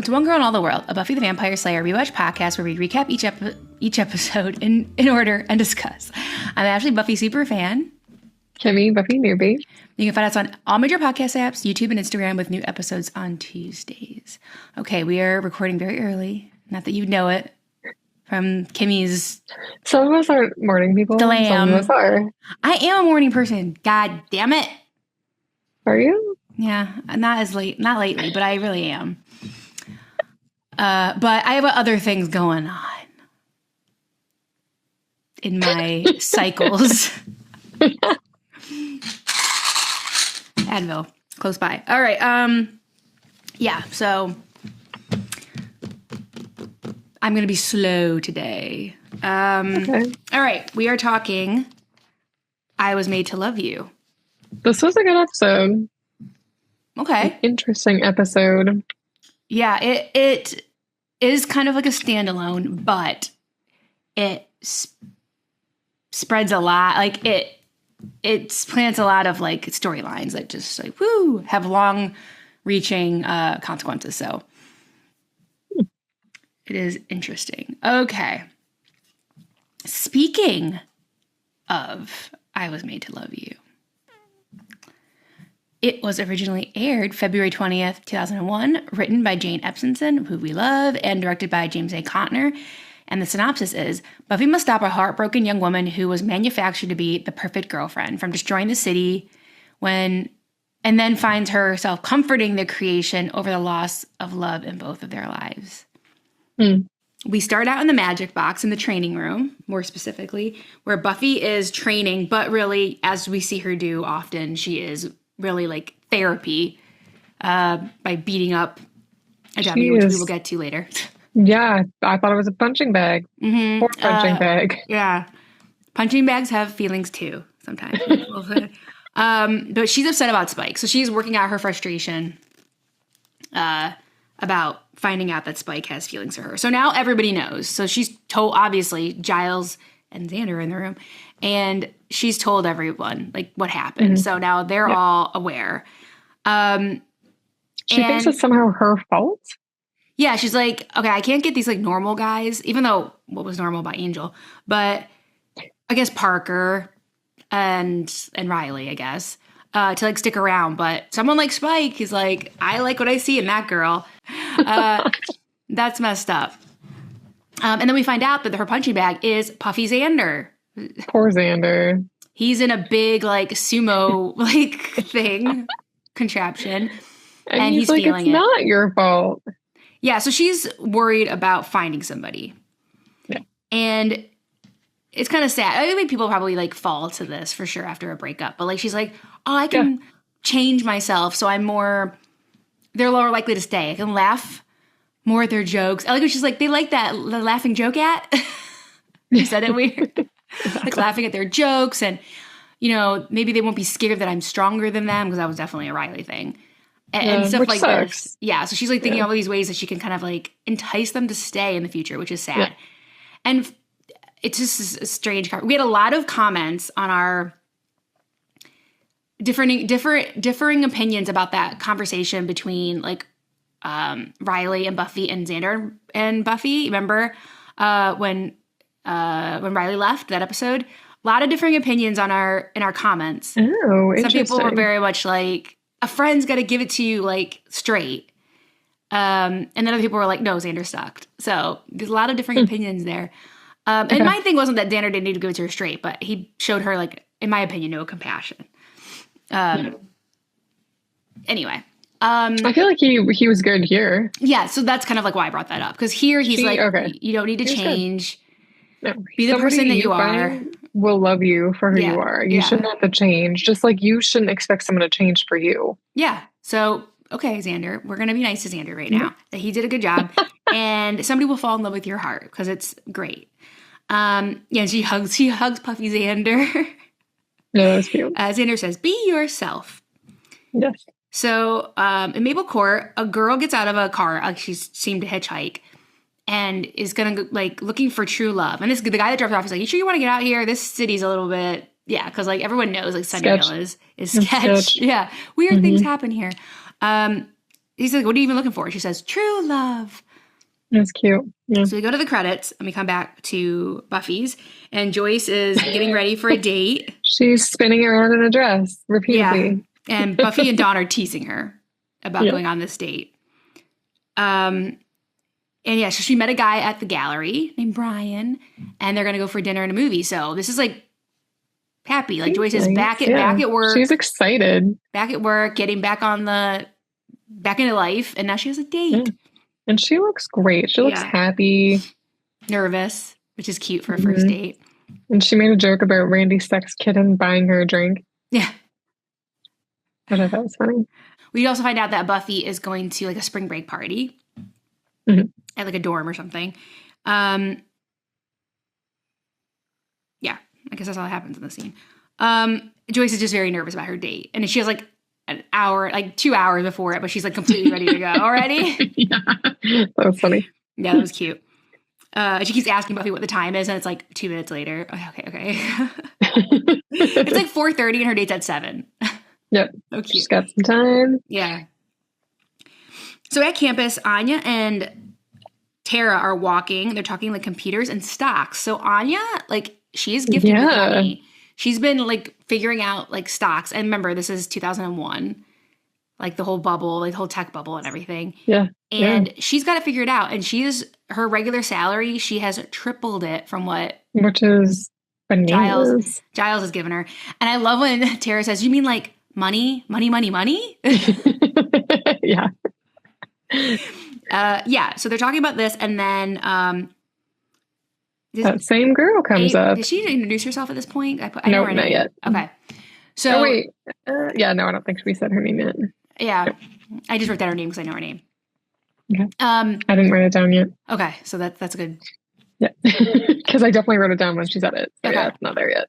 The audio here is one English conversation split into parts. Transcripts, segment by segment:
Welcome to One Girl in All the World, a Buffy the Vampire Slayer rewatch podcast where we recap each episode in order and discuss. I'm Ashley, Buffy super fan. Kimmy, Buffy newbie. You can find us on all major podcast apps, YouTube, and Instagram with new episodes on Tuesdays. Okay, we are recording very early. Not that you know it from Kimmy's. Some of us are morning people. Glam. Some of us are. I am a morning person. God damn it. Are you? Yeah, not lately, but I really am. But I have other things going on in my cycles. Advil, close by. All right. Yeah, so I'm going to be slow today. Okay. All right. We are talking I Was Made to Love You. This was a good episode. Okay. An interesting episode. Yeah, it is kind of like a standalone, but it spreads a lot. Like it plants a lot of like storylines that just like have long-reaching consequences. So it is interesting. Okay. Speaking of I Was Made to Love You. It was originally aired February 20th, 2001, written by Jane Epstein, who we love, and directed by James A. Contner. And the synopsis is, Buffy must stop a heartbroken young woman who was manufactured to be the perfect girlfriend from destroying the city and then finds herself comforting the creation over the loss of love in both of their lives. We start out in the magic box in the training room, more specifically, where Buffy is training, but really, as we see her do often, she is really like therapy by beating up a dummy, which we will get to later. Yeah, I thought it was a punching bag. Or punching bag. Yeah. Punching bags have feelings too, sometimes. But she's upset about Spike. So she's working out her frustration about finding out that Spike has feelings for her. So now everybody knows. So she's told, obviously, Giles and Xander are in the room. And she's told everyone, like, what happened. So now they're all aware. She thinks it's somehow her fault? Yeah, she's like, okay, I can't get these, like, normal guys, even though what was normal about Angel. But I guess Parker and Riley, I guess, to, like, stick around. But someone like Spike is like, I like what I see in that girl. That's messed up. And then we find out that her punching bag is Puffy Xander. Poor Xander. He's in a big, like, sumo, like, thing, contraption. And he's like, feeling it's not your fault. Yeah, so she's worried about finding somebody. Yeah. And it's kind of sad. I think people probably, like, fall to this for sure after a breakup. But, like, she's like, oh, I can change myself so I'm more, they're more likely to stay. I can laugh more at their jokes. I like when she's like, they like that the laughing joke at. You said it weird. Like laughing at their jokes and, you know, maybe they won't be scared that I'm stronger than them because that was definitely a Riley thing. And stuff like sucks. This. Yeah, so she's like thinking of all these ways that she can kind of like entice them to stay in the future, which is sad. Yeah. And it's just a strange. We had a lot of comments on our differing opinions about that conversation between like Riley and Buffy and Xander and Buffy. Remember when Riley left that episode? A lot of differing opinions in our comments. Oh, interesting. Some people were very much like, a friend's got to give it to you like straight. And then other people were like, no, Xander sucked. So there's a lot of different opinions there. And my thing wasn't that Xander didn't need to give it to her straight, but he showed her, like, in my opinion, no compassion. Anyway. I feel like he was good here. Yeah, so that's kind of like why I brought that up. Because here he's you don't need to change. No, be the person that you are. Will love you for who you are. You shouldn't have to change. Just like you shouldn't expect someone to change for you. Yeah. So, okay, Xander, we're going to be nice to Xander right now. That he did a good job. And somebody will fall in love with your heart because it's great. She hugs Puffy Xander. No, that's cute. Xander says, be yourself. Yes. So, in Maple Court, a girl gets out of a car. Like she seemed to hitchhike. And is gonna like looking for true love. And the guy that dropped her off is like, "You sure you want to get out here? This city's a little bit, because like everyone knows like Sunnydale is sketch. Yeah, weird things happen here." he's like, what are you even looking for? She says, true love. That's cute. Yeah. So we go to the credits and we come back to Buffy's, and Joyce is getting ready for a date. She's spinning around in a dress repeatedly. Yeah. And Buffy and Dawn are teasing her about going on this date. And yeah, so she met a guy at the gallery named Brian, and they're going to go for dinner and a movie. So this is like happy. Like Joyce is back at work. She's excited. Back at work, getting back into life, and now she has a date. Yeah. And she looks great. She looks happy. Nervous, which is cute for a first date. And she made a joke about Randy Sex Kitten buying her a drink. Yeah. I thought that was funny. We also find out that Buffy is going to like a spring break party at like a dorm or something. Yeah, I guess that's all that happens in the scene. Joyce is just very nervous about her date. And she has like an hour, like 2 hours before it, but she's like completely ready to go already. Yeah, that was funny. Yeah, that was cute. She keeps asking Buffy what the time is, and it's like 2 minutes later. Okay. It's like 4:30 and her date's at 7. Yep. So cute. She's got some time. Yeah. So at campus, Anya and Tara are walking. They're talking like computers and stocks. So Anya, like, she's gifted with money. She's been like figuring out like stocks. And remember, this is 2001, like the whole bubble, like the whole tech bubble and everything. Yeah. And she's got to figure it out. And her regular salary, she has tripled it from what which is bananas. Giles has given her. And I love when Tara says, you mean like money? Yeah. Yeah. So they're talking about this. And then that same girl comes up. Did she introduce herself at this point? No, not yet. Okay. So wait. Yeah, no, I don't think we said her name yet. Yeah. I just wrote down her name because I know her name. Okay. I didn't write it down yet. Okay. So that's good. Yeah. Because I definitely wrote it down when she said it. So okay. Yeah, it's not there yet.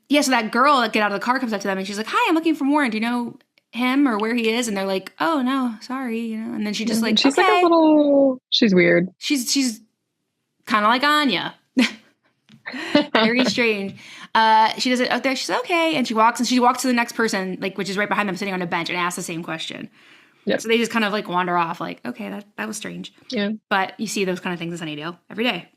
Yeah, so that girl that get out of the car comes up to them and she's like, hi, I'm looking for Warren. Do you know him or where he is? And they're like, oh no, sorry. And then she just like, she's like a little, she's weird. She's kind of like Anya. Very strange. She does it out there. She's okay. And she walks to the next person, like, which is right behind them sitting on a bench, and asks the same question. Yep. So they just kind of like wander off like, okay, that was strange. Yeah. But you see those kind of things in Sunnydale every day.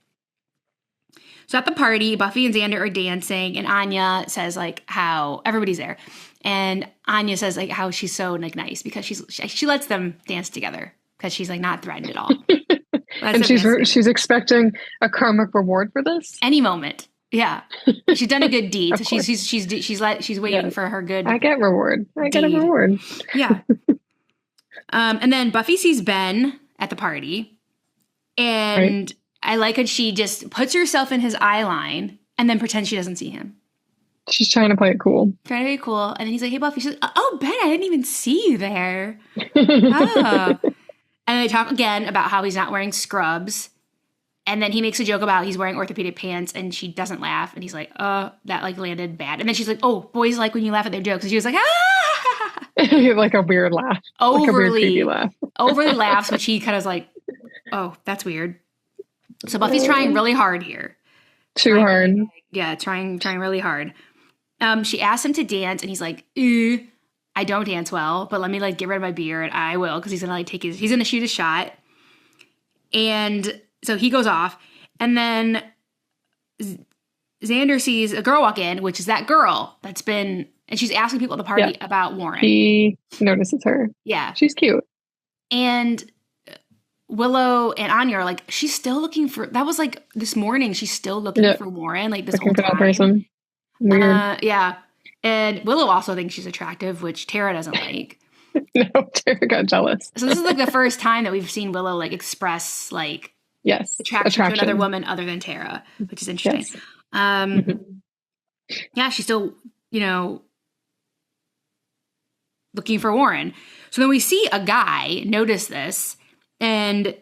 So at the party, Buffy and Xander are dancing, and Anya says like how everybody's there. And Anya says like how she's so like nice because she lets them dance together because she's like not threatened at all. And she's expecting a karmic reward for this any moment. Yeah, she's done a good deed, so she's waiting for her good. I get reward. I get a reward. Yeah. And then Buffy sees Ben at the party, and I like how she just puts herself in his eye line and then pretends she doesn't see him. She's trying to play it cool. Trying to be cool. And then he's like, hey, Buffy. She's like, oh, Ben, I didn't even see you there. Oh. And they talk again about how he's not wearing scrubs. And then he makes a joke about he's wearing orthopedic pants, and she doesn't laugh. And he's like, that like landed bad. And then she's like, oh, boys like when you laugh at their jokes. And she was like, ah. Like a weird laugh. Overly, like a weird creepy laugh. Overly laughs, but she kind of is like, oh, that's weird. So Buffy's trying really hard here. Too hard. Yeah, trying really hard. She asks him to dance, and he's like, I don't dance well, but let me like get rid of my beard. I will, because he's gonna like he's gonna shoot a shot. And so he goes off, and then Xander sees a girl walk in, which is that girl that's been, and she's asking people at the party about Warren. He notices her. Yeah. She's cute. And Willow and Anya are like, she's still looking for, that was like this morning, she's still looking for Warren, like this whole time. That person. Weird. Yeah. And Willow also thinks she's attractive, which Tara doesn't like. No, Tara got jealous. So this is like the first time that we've seen Willow like express like attraction to another woman other than Tara, which is interesting. Yes. Yeah, she's still, looking for Warren. So then we see a guy notice this, and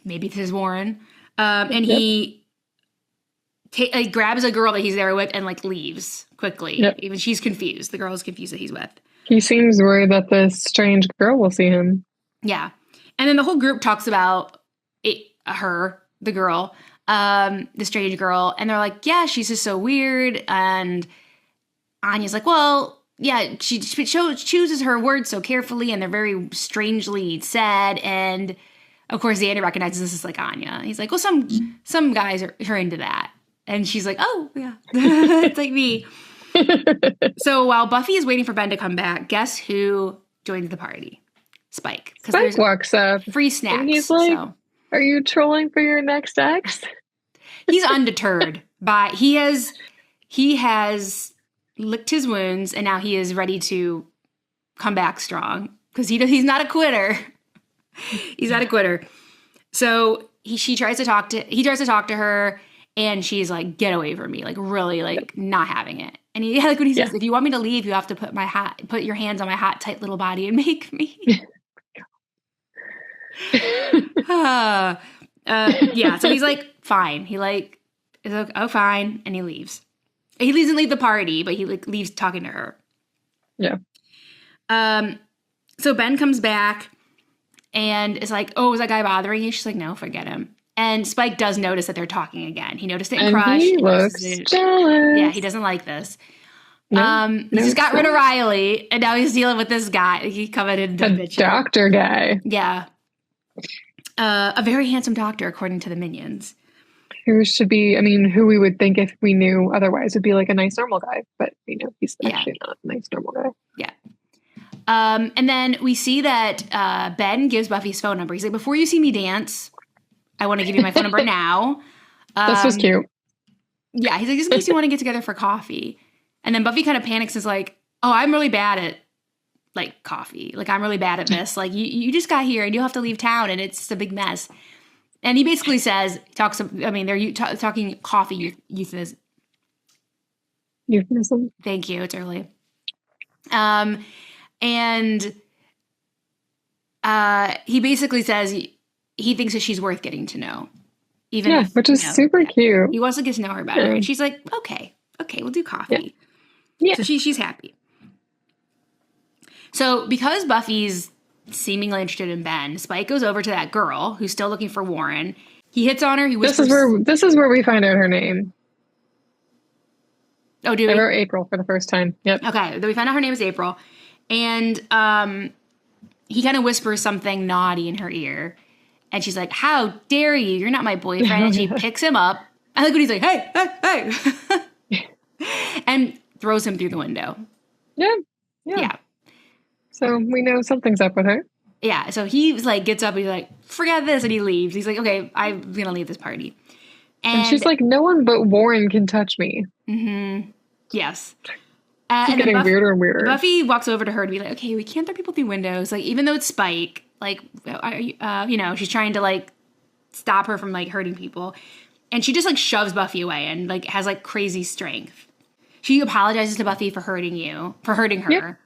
maybe this is Warren, and he grabs a girl that he's there with and like leaves quickly. Yep. Even she's confused. The girl is confused that he's with. He seems worried that this strange girl will see him. Yeah. And then the whole group talks about the girl, the strange girl. And they're like, yeah, she's just so weird. And Anya's like, well, yeah, she chooses her words so carefully, and they're very strangely said. And of course, Xander recognizes this is like Anya. He's like, well, some guys are into that. And she's like, oh, yeah, it's like me. So while Buffy is waiting for Ben to come back, guess who joins the party? Spike. Spike walks up. Free snacks. And he's like, are you trolling for your next ex? He's undeterred by, he has licked his wounds, and now he is ready to come back strong because he's not a quitter. He's not a quitter. So he tries to talk to her, and she's like, get away from me, like really like not having it. And he, like when he says, if you want me to leave, you have to put your hands on my hot, tight little body and make me. Yeah. So he's like, fine. He like is like, oh, fine. And he leaves. He doesn't leave the party, but he like leaves talking to her. Yeah. So Ben comes back and is like, oh, is that guy bothering you? She's like, no, forget him. And Spike does notice that they're talking again. He noticed it in Crush. He looks jealous. Yeah, he doesn't like this. He just got rid of Riley, and now he's dealing with this guy. He commented the doctor guy. Yeah. A very handsome doctor, according to the minions. Who should be, I mean, who we would think if we knew otherwise would be like a nice normal guy. But, you know, he's actually not a nice normal guy. Yeah. And then we see that Ben gives Buffy his phone number. He's like, before you see me dance, I want to give you my phone number now. This was cute. Yeah, he's like, just in case you want to get together for coffee. And then Buffy kind of panics and is like, oh, I'm really bad at, like, coffee. Like, I'm really bad at this. Like, you just got here and you'll have to leave town and it's just a big mess. And he basically says, they're talking coffee euphemism. Euphemism? Thank you. It's early. And he basically says he thinks that she's worth getting to know. Even if, which is super cute. He wants to get to know her better. And she's like, okay, we'll do coffee. Yeah. So she's happy. So because Buffy's seemingly interested in Ben, Spike goes over to that girl who's still looking for Warren. He hits on her. He whispers. This is where we find out her name. Oh, do we? I wrote April for the first time. Yep. Okay. Then we find out her name is April. And he kind of whispers something naughty in her ear. And she's like, how dare you? You're not my boyfriend. And she picks him up. I like when he's like, hey. And throws him through the window. Yeah. So we know something's up with her. Yeah. So he like gets up and he's like, forget this. And he leaves. He's like, okay, I'm going to leave this party. And she's like, no one but Warren can touch me. Mm-hmm. Yes. She's getting weirder and weirder. Buffy walks over to her to be like, okay, we can't throw people through windows. Like, even though it's Spike, like, she's trying to like stop her from like hurting people. And she just like shoves Buffy away and like has like crazy strength. She apologizes to Buffy for hurting her. Yep.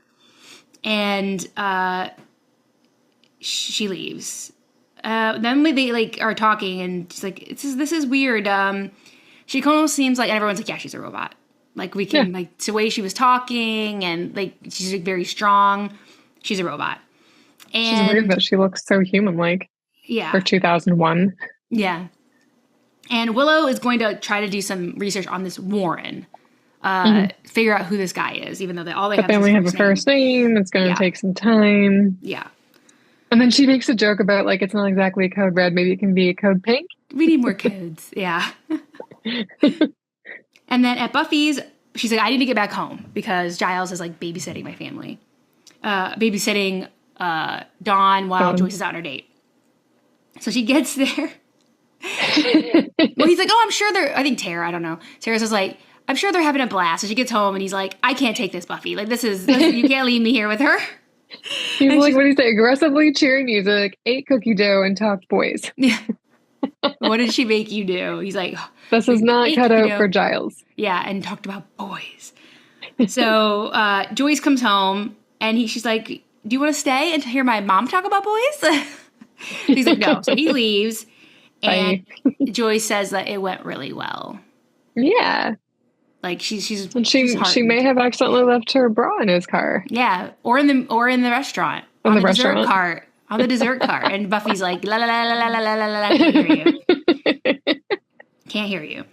And she leaves. Then they like are talking and she's like, this is weird. She almost seems like, and everyone's like, yeah, she's a robot. Like we can like the way she was talking and like she's like very strong. She's a robot. And she's weird that she looks so human-like. Yeah. For 2001. Yeah. And Willow is going to try to do some research on this Warren. Figure out who this guy is, even though they only have a first name. It's going to take some time. Yeah. And then she makes a joke about like, it's not exactly a code red. Maybe it can be a code pink. We need more codes. Yeah. And then at Buffy's, she's like, I need to get back home because Giles is like babysitting my family. Babysitting Dawn while Joyce is out on her date. So she gets there. Well, he's like, oh, I'm sure I think Tara, I don't know. Tara's just like, I'm sure they're having a blast. So she gets home and he's like, I can't take this, Buffy. Like, you can't leave me here with her. He's like, what do you say? Aggressively cheering music, ate cookie dough, and talked boys. Yeah. What did she make you do? He's like, this is not cut out for Giles. Yeah, and talked about boys. So Joyce comes home and she's like, do you want to stay and hear my mom talk about boys? He's like, no. So he leaves. And Joyce says that it went really well. Yeah. Like she may have accidentally left her bra in his car. Yeah, or in the restaurant. On the dessert cart. On the dessert cart. And Buffy's like, la la la la la la la la, can't hear you. Can't hear you.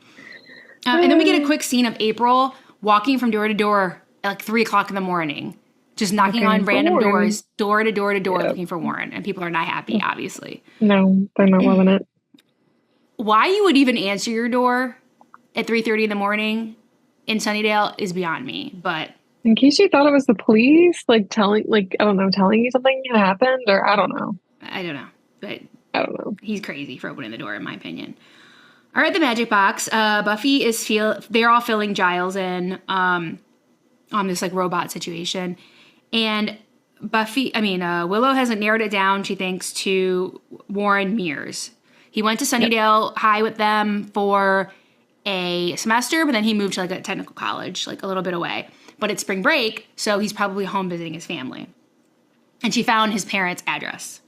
And then we get a quick scene of April walking from door to door at like 3 o'clock in the morning, just knocking on Looking for random Warren. doors, door to door to door, Yep. looking for Warren. And people are not happy, obviously. No, they're not loving it. Why you would even answer your door at 3:30 in the morning in Sunnydale is beyond me. But In case you thought it was the police, like telling, like, I don't know, telling you something had happened, or I don't know. I don't know. But I don't know. he's crazy for opening the door, in my opinion. All right, the magic box. Buffy is they're all filling Giles in on this like robot situation, and Willow hasn't narrowed it down. She thinks to Warren Mears. He went to Sunnydale High with them for a semester, but then he moved to like a technical college, like a little bit away. But it's spring break, so he's probably home visiting his family. And she found his parents' address.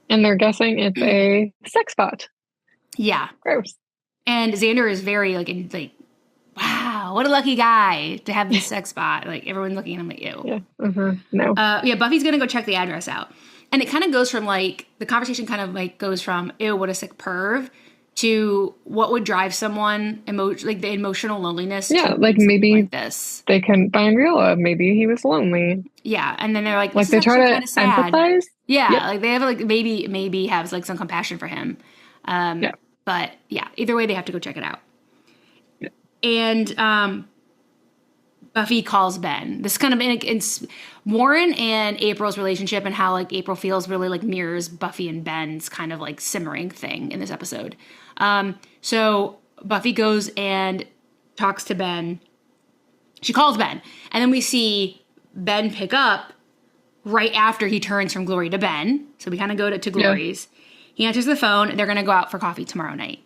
And they're guessing it's a sex bot. Yeah. Gross. And Xander is very like, wow, what a lucky guy to have this sex bot. Like everyone looking at him like, ew. Yeah. No. Buffy's gonna go check the address out. And it kind of goes from like, the conversation kind of like goes from, ew, what a sick perv, to what would drive someone, like the emotional loneliness. Yeah, like maybe like this. They couldn't find real love. Maybe he was lonely. Yeah, and then they're like they try to empathize. Yeah, yep. like they have like maybe have like some compassion for him. Yeah. But yeah, either way, they have to go check it out. Yeah. And Buffy calls Ben. This kind of it's Warren and April's relationship and how like April feels really like mirrors Buffy and Ben's kind of like simmering thing in this episode. So Buffy goes and talks to Ben. She calls Ben, and then we see Ben pick up right after he turns from Glory to Ben. So we kind of go to Glory's. Yeah. He answers the phone, and they're going to go out for coffee tomorrow night.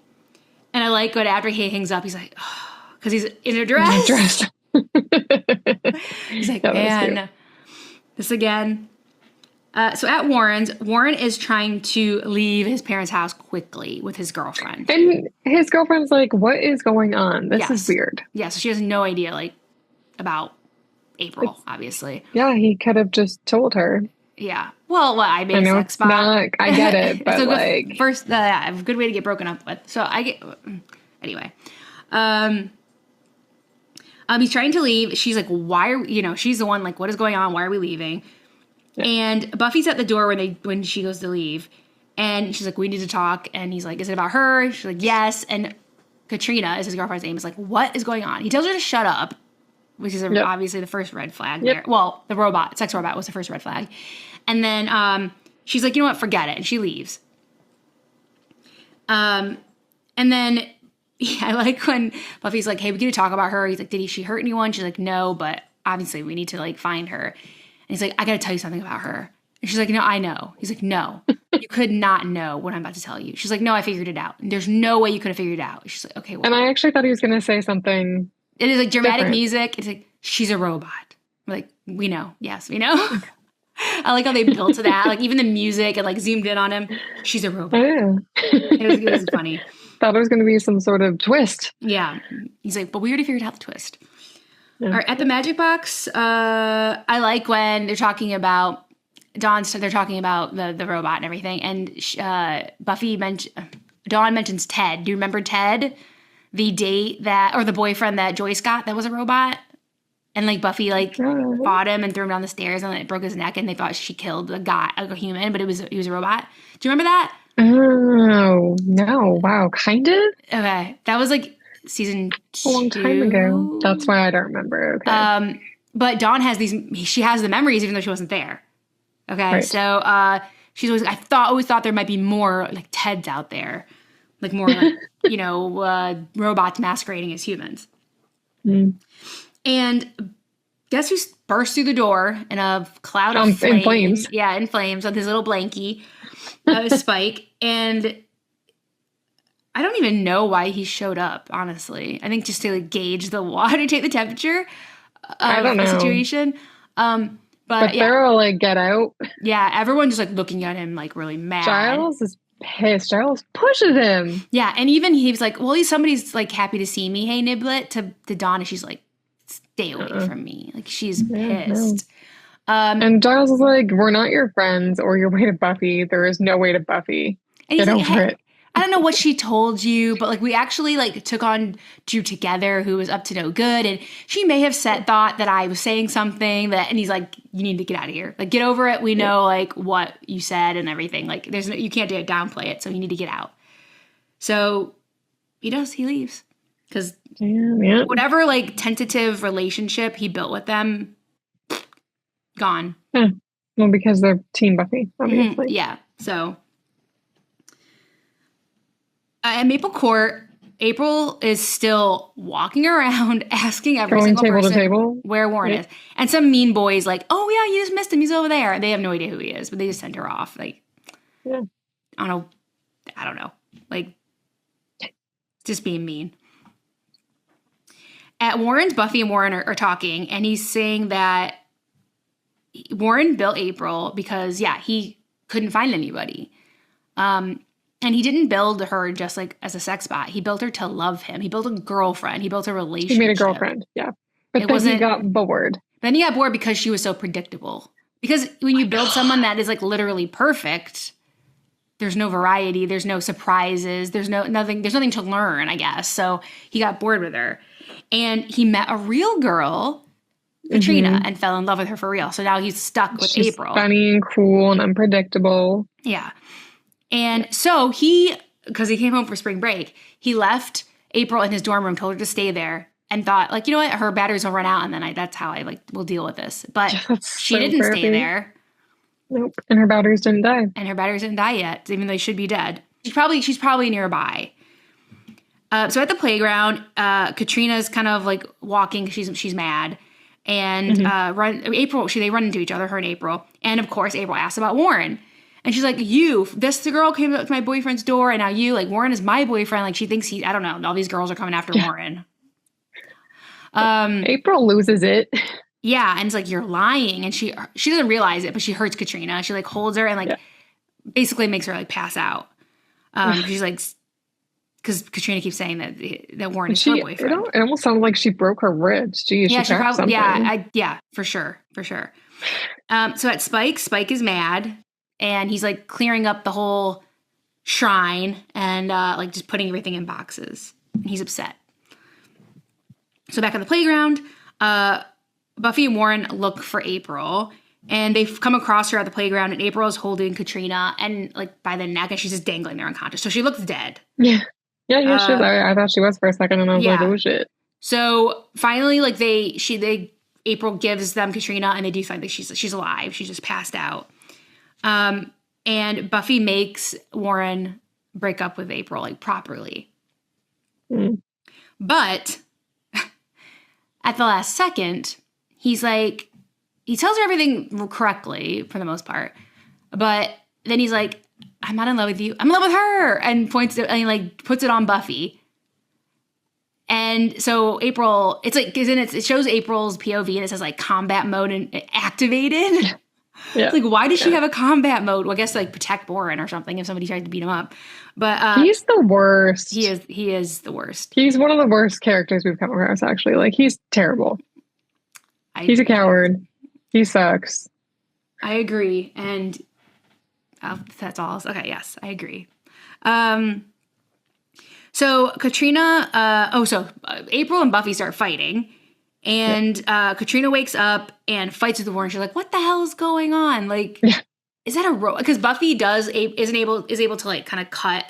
And I like what after he hangs up, he's like, oh, because he's in a dress. He's like, man, this again. So at Warren's, Warren is trying to leave his parents' house quickly with his girlfriend. And his girlfriend's like, what is going on? This is weird. Yeah, so she has no idea, like, about April, obviously. Yeah, he could have just told her. Yeah. Well, I made a sex spot. I get it, but so like... First, a good way to get broken up with. So I get... Anyway. He's trying to leave. She's like, why are... she's the one, like, what is going on? Why are we leaving? Yeah. And Buffy's at the door when she goes to leave. And she's like, we need to talk. And he's like, is it about her? She's like, yes. And Katrina, is his girlfriend's name, is like, what is going on? He tells her to shut up, which is obviously the first red flag there. Well, the sex robot was the first red flag. And then she's like, you know what, forget it. And she leaves. And then I like when Buffy's like, hey, we need to talk about her. He's like, she hurt anyone? She's like, no, but obviously we need to like find her. And he's like, I got to tell you something about her. And she's like, no, I know. He's like, no, you could not know what I'm about to tell you. She's like, no, I figured it out. There's no way you could have figured it out. She's like, okay, well. And I actually thought he was going to say something. It is like dramatic music. It's like, she's a robot. We're like, we know. Yes, we know. I like how they built to that. Like even the music and like zoomed in on him. She's a robot. Yeah. It was funny. Thought it was going to be some sort of twist. Yeah. He's like, but we already figured out the twist. Yeah. All right, at the magic box, I like when they're talking about they're talking about the robot and everything. And Dawn mentions Ted. Do you remember Ted? The the boyfriend that Joyce got that was a robot? And like Buffy fought him and threw him down the stairs and it broke his neck and they thought she killed a guy, like a human, but he was a robot. Do you remember that? Oh no! Wow, kind of. Okay, that was like season 2. A long time ago. That's why I don't remember. Okay. But Dawn has she has the memories even though she wasn't there. Okay, right. So she's always thought there might be more like Teds out there, like more robots masquerading as humans. Mm. And guess who burst through the door in a cloud of flames? In flames. Yeah, in flames with his little blankie, Spike. And I don't even know why he showed up, honestly. I think just to like, gauge the water, take the temperature of the situation. But they're all like, get out. Yeah, everyone's just like looking at him like really mad. Giles is pissed. Giles pushes him. Yeah, and even he was like, well, somebody's like happy to see me. Hey, Niblet, to Dawn, and she's like, stay away from me. Like she's pissed. No. And Giles is like, we're not your friends or your way to Buffy. There is no way to Buffy. Get over it. I don't know what she told you, but like we actually like took on Drew together, who was up to no good, and she may have thought that I was saying something and he's like, you need to get out of here, like get over it. We know like what you said and everything. Like you can't downplay it, so you need to get out. So he leaves because whatever like tentative relationship he built with them, gone. Yeah. Well, because they're Team Buffy, obviously. Mm-hmm. Yeah. So at Maple Court, April is still walking around asking every single person where Warren is. And some mean boy's like, oh, yeah, you just missed him. He's over there. They have no idea who he is, but they just sent her off. Like, I don't know. Like, just being mean. At Warren's, Buffy and Warren are talking, and he's saying that Warren built April because, he couldn't find anybody. And he didn't build her just like as a sex bot. He built her to love him. He built a girlfriend. He built a relationship. He made a girlfriend, yeah. But then he got bored. Then he got bored because she was so predictable. Because when you build someone that is like literally perfect, there's no variety. There's no surprises. There's nothing to learn, I guess. So he got bored with her. And he met a real girl, Katrina, and fell in love with her for real. So now he's stuck with She's April. Funny and cool and unpredictable. Yeah. And so because he came home for spring break, he left April in his dorm room, told her to stay there, and thought, like, you know what, her batteries will run out, and then that's how I, like, will deal with this. But she didn't stay there. Nope. And her batteries didn't die. And her batteries didn't die yet, even though they should be dead. She's probably nearby. So at the playground, Katrina's kind of, like, walking. She's mad. And they run into each other, her and April. And, of course, April asks about Warren. And she's like, the girl came up to my boyfriend's door, and now like, Warren is my boyfriend. Like, she thinks I don't know, all these girls are coming after Warren. April loses it. Yeah, and it's like, you're lying. And she doesn't realize it, but she hurts Katrina. She, like, holds her and, like, basically makes her, like, pass out. She's like, because Katrina keeps saying that Warren is her boyfriend. It almost sounded like she broke her ribs. Geez, yeah, she probably, for sure. So at Spike is mad. And he's, like, clearing up the whole shrine and, like, just putting everything in boxes. And he's upset. So back on the playground, Buffy and Warren look for April. And they've come across her at the playground. And April is holding Katrina and, like, by the neck. And she's just dangling there unconscious. So she looks dead. Yeah. Yeah, I thought she was for a second. And I was like, oh, shit. So finally, like, April gives them Katrina. And they do find that she's alive. She's just passed out. And Buffy makes Warren break up with April, like, properly. But at the last second, he's like, he tells her everything correctly for the most part. But then he's like, I'm not in love with you. I'm in love with her. And puts it on Buffy. And so April, it's like, it shows April's POV and it says, like, combat mode and activated. Yeah. Like, why does she have a combat mode? Well, I guess, like, protect Warren or something if somebody tries to beat him up. But he's the worst. He is the worst. He's one of the worst characters we've come across, actually. Like, he's terrible. He's a coward. He sucks. I agree. And that's all. Okay, yes, I agree. So Katrina, April and Buffy start fighting. And Katrina wakes up and fights with Warren. She's like, "What the hell is going on? Like, is that a robot?" Because Buffy is able to, like, kind of cut,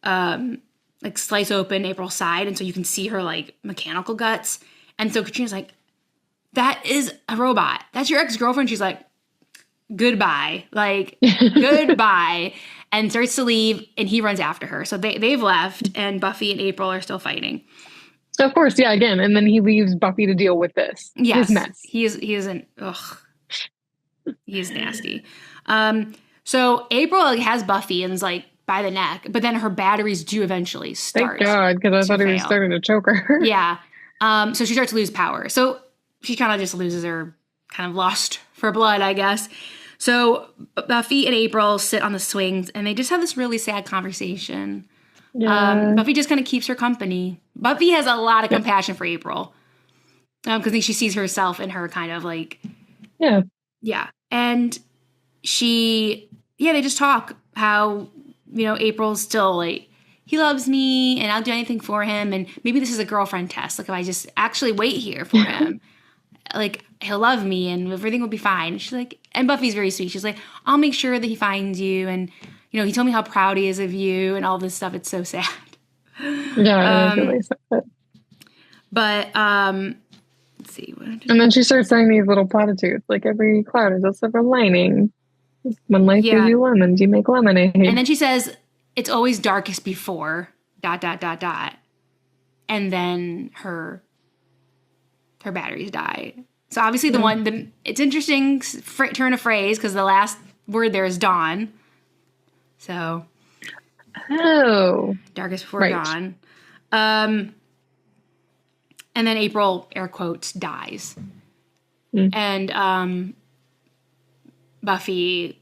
like, slice open April's side, and so you can see her, like, mechanical guts. And so Katrina's like, "That is a robot. That's your ex-girlfriend." She's like, "Goodbye, like, goodbye," and starts to leave. And he runs after her. So they've left, and Buffy and April are still fighting. Of course, yeah, again, and then he leaves Buffy to deal with this. Yes, his mess. He isn't. Ugh, he's nasty. So April, like, has Buffy and is, like, by the neck, but then her batteries do eventually start. Thank God, because I thought he was starting to choke her. Yeah. So she starts to lose power. So she kind of just loses her, kind of lost for blood, I guess. So Buffy and April sit on the swings, and they just have this really sad conversation. Yeah. Buffy just kind of keeps her company. Buffy has a lot of compassion for April. Because she sees herself in her, kind of, like... Yeah. Yeah. And they just talk how April's still like, he loves me and I'll do anything for him. And maybe this is a girlfriend test. Like, if I just actually wait here for him, like, he'll love me and everything will be fine. And she's like, and Buffy's very sweet. She's like, I'll make sure that he finds you. And, he told me how proud he is of you and all this stuff. It's so sad. Yeah, it is really sad. But, let's see. And then she starts saying these little platitudes, like, every cloud is a silver lining. When life gives you lemons, you make lemonade. And then she says, it's always darkest before, ... And then her batteries die. So obviously it's interesting turn of phrase because the last word there is dawn. So. Oh. Darkest before dawn. And then April, air quotes, dies. And Buffy,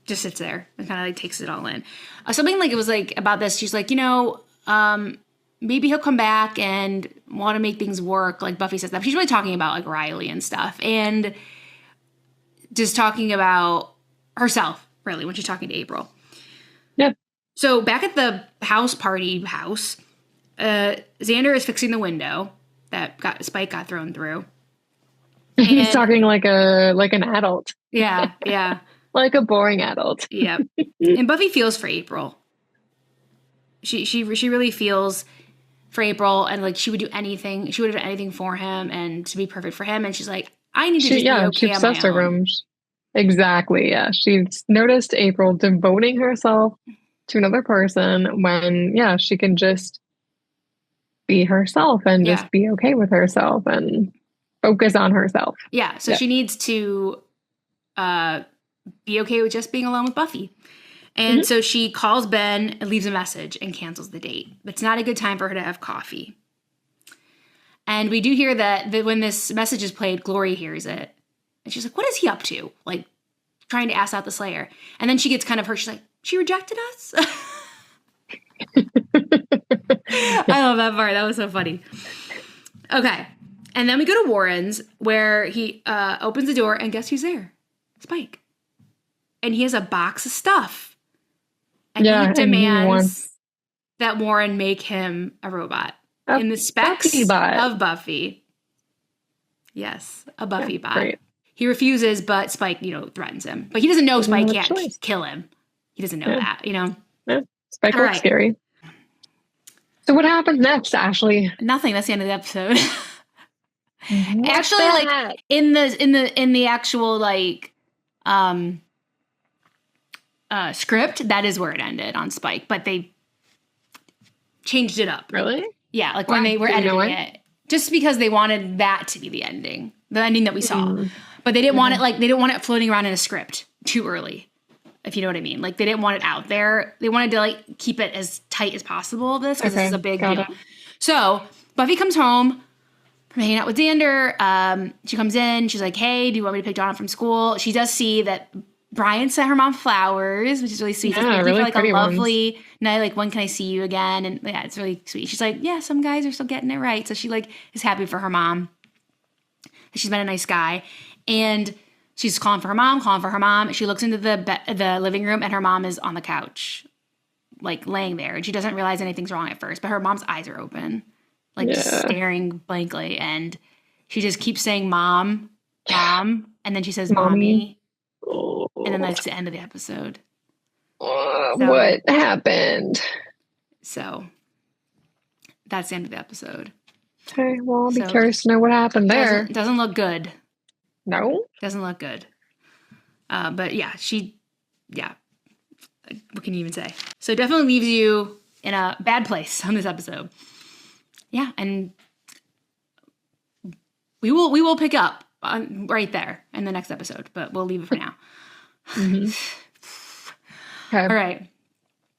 just sits there and kind of like takes it all in. Something like it was like about this. She's like, maybe he'll come back and want to make things work. Like Buffy says that. She's really talking about like Riley and stuff and just talking about herself really when she's talking to April. Yeah. So back at the house, Xander is fixing the window that Spike got thrown through. He's talking like an adult. Yeah, yeah. Like a boring adult. Yeah. And Buffy feels for April. She really feels for April, and like she would do anything. She would have done anything for him and to be perfect for him. And she's like, I need to just be okay she on my obsessed over own. him. Exactly. Yeah. She's noticed April devoting herself to another person when, she can just be herself and just be okay with herself and focus on herself. Yeah. So she needs to be okay with just being alone with Buffy. And so she calls Ben and leaves a message and cancels the date. It's not a good time for her to have coffee. And we do hear that when this message is played, Glory hears it. And she's like, what is he up to? Like, trying to ask out the Slayer. And then she gets kind of hurt. She's like, she rejected us? I love that part. That was so funny. Okay. And then we go to Warren's, where he opens the door, and guess who's there? Spike. And he has a box of stuff. And he demands that Warren make him a robot. In the specs of Buffy. Yes, a Buffy bot. Great. He refuses, but Spike, threatens him. But he doesn't know Spike can't kill him. He doesn't know that, Yeah. Spike looks scary. So what happens next, Ashley? Nothing. That's the end of the episode. Actually, like in the actual like script, that is where it ended on Spike, but they changed it up. Really? Yeah, like when they were editing it, just because they wanted that to be the ending that we saw. But they didn't want it they didn't want it floating around in a script too early. If you know what I mean. Like, they didn't want it out there. They wanted to, like, keep it as tight as possible, because this is a big deal. So, Buffy comes home from hanging out with Xander. She comes in. She's like, hey, do you want me to pick Dawn up from school? She does see that Brian sent her mom flowers, which is really sweet. Yeah, really like a lovely ones. night. Like, when can I see you again? And, yeah, it's really sweet. She's like, yeah, some guys are still getting it right. So she, like, is happy for her mom. She's been a nice guy. And she's calling for her mom. She looks into the living room, and her mom is on the couch, like laying there. And she doesn't realize anything's wrong at first, but her mom's eyes are open, like just staring blankly. And she just keeps saying, Mom. And then she says, Mommy. And then that's the end of the episode. What happened? So that's the end of the episode. Okay, well, I'll be curious to know what happened there. Doesn't look good. No? Doesn't look good. But yeah, what can you even say? So it definitely leaves you in a bad place on this episode. Yeah, and we will pick up right there in the next episode, but we'll leave it for now. Okay. All right.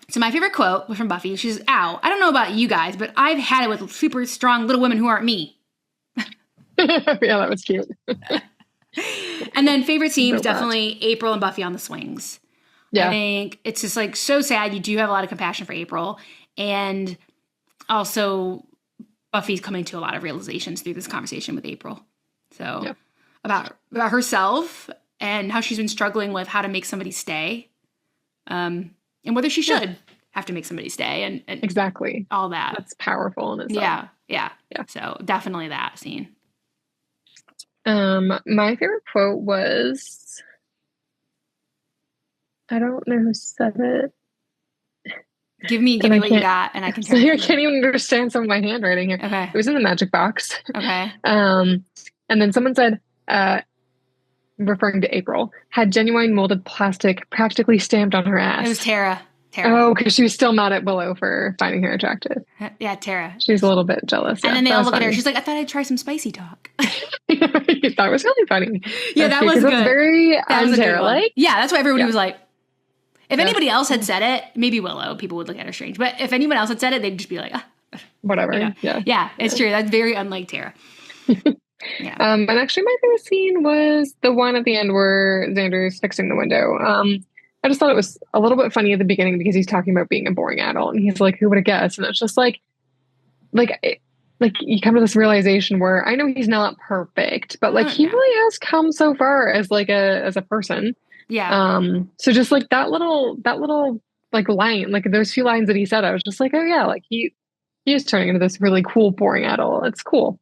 So my favorite quote was from Buffy. She says, ow, I don't know about you guys, but I've had it with super strong little women who aren't me. Yeah, that was cute. And then favorite scenes, definitely April and Buffy on the swings. Yeah. I think it's just like so sad. You do have a lot of compassion for April. And also Buffy's coming to a lot of realizations through this conversation with April. So about herself and how she's been struggling with how to make somebody stay. and whether she should have to make somebody stay and exactly all that. That's powerful in itself. Yeah. So definitely that scene. My favorite quote was, I don't know who said it. Give me what you got, and I can. I can't even understand some of my handwriting here. Okay. It was in the magic box. Okay. And then someone said, referring to April, had genuine molded plastic practically stamped on her ass. It was Tara. Oh, because she was still mad at Willow for finding her attractive. Yeah, Tara. She's a little bit jealous. And then they all look at her. She's like, I thought I'd try some spicy talk. That was really funny. Yeah, that was good. Very Tara-like. Yeah, that's why everybody was like, if anybody else had said it, maybe Willow, people would look at her strange. But if anyone else had said it, they'd just be like, whatever. You know? Yeah, it's true. That's very unlike Tara. Yeah. And actually, my favorite scene was the one at the end where Xander's fixing the window. I just thought it was a little bit funny at the beginning because he's talking about being a boring adult, and he's like, "Who would have guessed?" And it's just like you come to this realization where I know he's not perfect, but like he really has come so far as as a person. Yeah. So just like that little like line, like those few lines that he said, I was just like, oh yeah, like he is turning into this really cool boring adult. It's cool.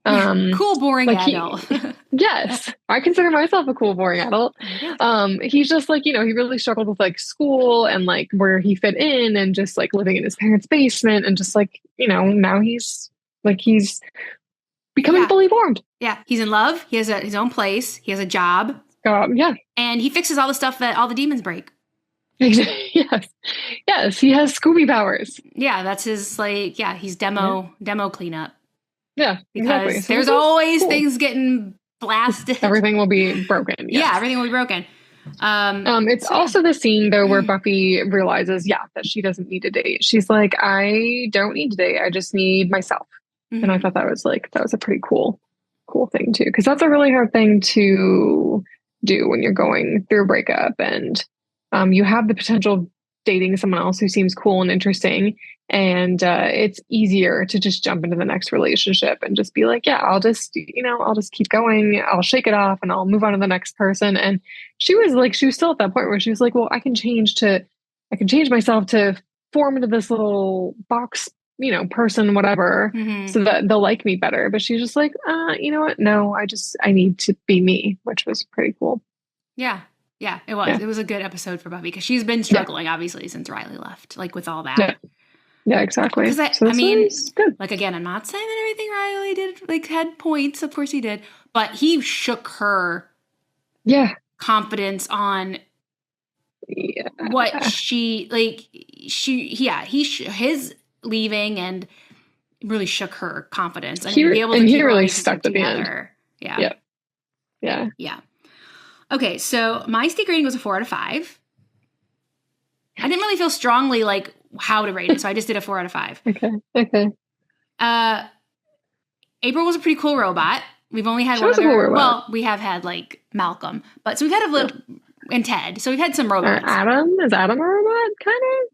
Cool, boring adult. Yes, I consider myself a cool, boring adult. He's just like, he really struggled with like school and like where he fit in and just like living in his parents' basement and just like, now he's becoming fully formed. Yeah, he's in love. He has his own place. He has a job. Yeah. And he fixes all the stuff that all the demons break. Yes, he has Scooby powers. Yeah, that's his he's demo cleanup. Yeah, because exactly. There's always things getting blasted. Everything will be broken. Yes. Yeah, everything will be broken. It's also the scene though where Buffy realizes, that she doesn't need to date. She's like, I don't need to date. I just need myself. Mm-hmm. And I thought that was a pretty cool thing too, because that's a really hard thing to do when you're going through a breakup and you have the potential of dating someone else who seems cool and interesting. And it's easier to just jump into the next relationship and just be like, I'll just keep going. I'll shake it off and I'll move on to the next person. And she was still at that point where she was like, well, I can change myself to form into this little box, person, whatever, so that they'll like me better. But she's just like, you know what? No, I need to be me, which was pretty cool. Yeah. Yeah, it was. Yeah. It was a good episode for Buffy because she's been struggling, obviously, since Riley left, like with all that. Yeah, exactly. Because I mean, like, again, I'm not saying that everything Riley did, had points. Of course he did. But he shook her confidence on what his leaving and really shook her confidence. And he really stuck at the end. Yeah. Okay, so my stake rating was a 4 out of 5. I didn't really feel strongly like how to rate it, so I just did a 4 out of 5. Okay. April was a pretty cool robot. We've only had one other. Well, we have had like Malcolm, but so we've had a little and Ted. So we've had some robots. Is Adam a robot? Kind of.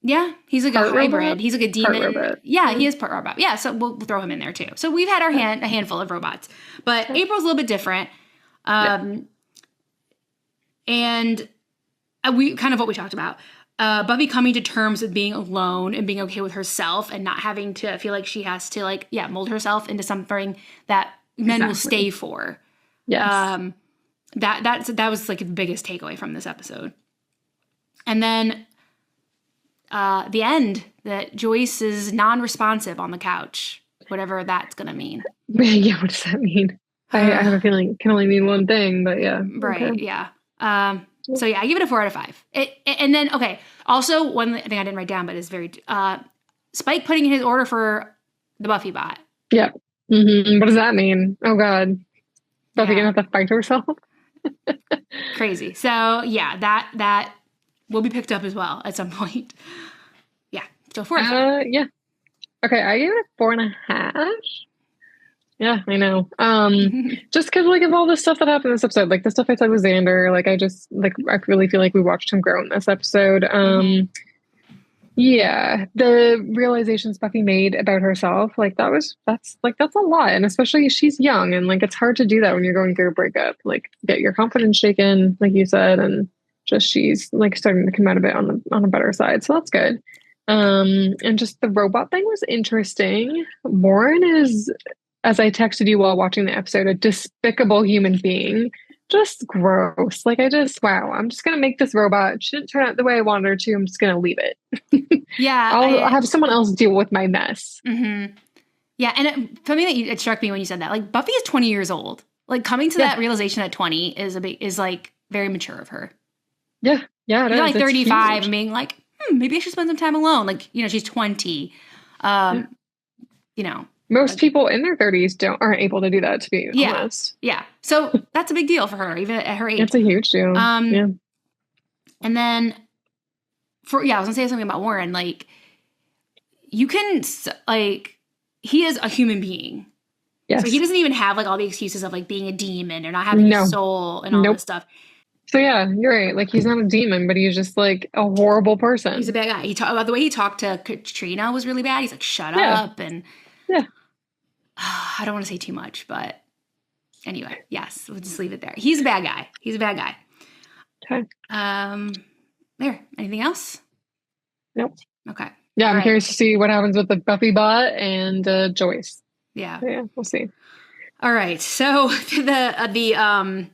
Yeah, he's like a hybrid. Robot? He's like a demon. Yeah, he is part robot. Yeah, so we'll throw him in there too. So we've had a handful of robots, but April's a little bit different. And we kind of what we talked about. Buffy coming to terms with being alone and being okay with herself and not having to feel like she has to mold herself into something that men will stay for. Yes. That was like the biggest takeaway from this episode. And then the end, that Joyce is non-responsive on the couch, whatever that's going to mean. Yeah, what does that mean? I have a feeling it can only mean one thing, but yeah. Right, okay. Yeah. So yeah, I give it a 4 out of 5. And then, okay, also one thing I didn't write down, but is very, Spike putting in his order for the Buffy bot. Yeah. Mm-hmm. What does that mean? Oh God. Buffy gonna have to fight herself? Crazy. So yeah, that will be picked up as well at some point. Yeah. So 4 out of 5. Yeah. Okay, I gave it a 4.5. Yeah, I know. Just because of all the stuff that happened in this episode, like the stuff I said with Xander, I really feel like we watched him grow in this episode. Yeah, the realizations Buffy made about herself, that's a lot, and especially she's young, and it's hard to do that when you're going through a breakup. Get your confidence shaken, like you said, and just she's like starting to come out of it on the better side. So that's good. And just the robot thing was interesting. Warren is, as I texted you while watching the episode, a despicable human being. Just gross. Like wow, I'm just gonna make this robot. She didn't turn out the way I wanted her to. I'm just gonna leave it. Yeah. I'll have someone else deal with my mess. Mm-hmm. Yeah, and it struck me when you said that. Like, Buffy is 20 years old. Like, coming to that realization at 20 is like very mature of her. Yeah, yeah. You're like 35 and being like, maybe I should spend some time alone. Like, she's 20. Most people in their 30s aren't able to do that, to be honest. Yeah. So that's a big deal for her, even at her age. It's a huge deal. Yeah. And then I was gonna say something about Warren. Like, you can he is a human being. Yes. So he doesn't even have like all the excuses of like being a demon or not having a soul and all this stuff. So yeah, you're right. Like, he's not a demon, but he's just like a horrible person. He's a bad guy. The way he talked to Katrina was really bad. He's like, shut up. And I don't want to say too much, but anyway, yes, we'll just leave it there. He's a bad guy. Okay. There. Anything else? Nope. Okay. Yeah, I'm curious to see what happens with the Buffy bot and Joyce. Yeah. So, yeah, we'll see. All right. So the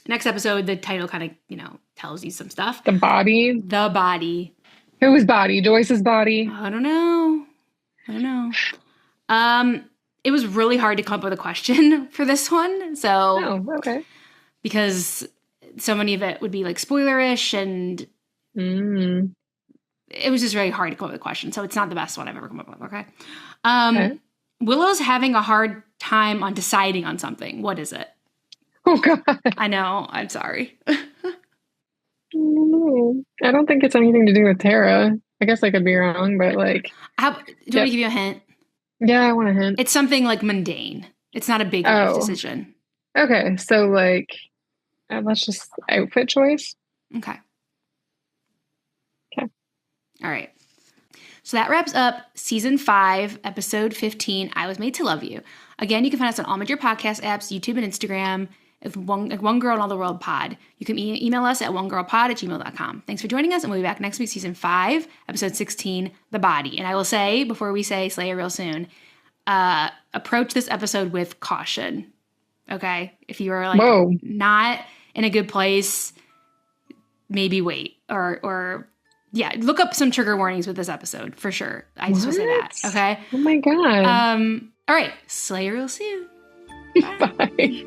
next episode, the title kind of, tells you some stuff. The body. Whose body? Joyce's body? I don't know. It was really hard to come up with a question for this one. So, okay. Because so many of it would be like spoilerish and it was just very hard to come up with a question. So it's not the best one I've ever come up with. Okay. Okay. Willow's having a hard time on deciding on something. What is it? Oh, God. I know. I'm sorry. I don't think it's anything to do with Tara. I guess I could be wrong, but like... do you want me to give you a hint? Yeah, I want a hint. It's something like mundane. It's not a big life decision. Okay, so like, let's just outfit choice. Okay. All right. So that wraps up season 5, episode 15, I Was Made to Love You. Again, you can find us on all major podcast apps, YouTube and Instagram, with One Girl in All the World Pod. You can email us at onegirlpod@gmail.com. Thanks for joining us, and we'll be back next week, season 5, episode 16, The Body. And I will say, before we say Slay It real soon, approach this episode with caution, okay? If you are like not in a good place, maybe wait, or look up some trigger warnings with this episode, for sure. I just want to say that, okay? Oh my God. All right, Slay It real soon. Bye.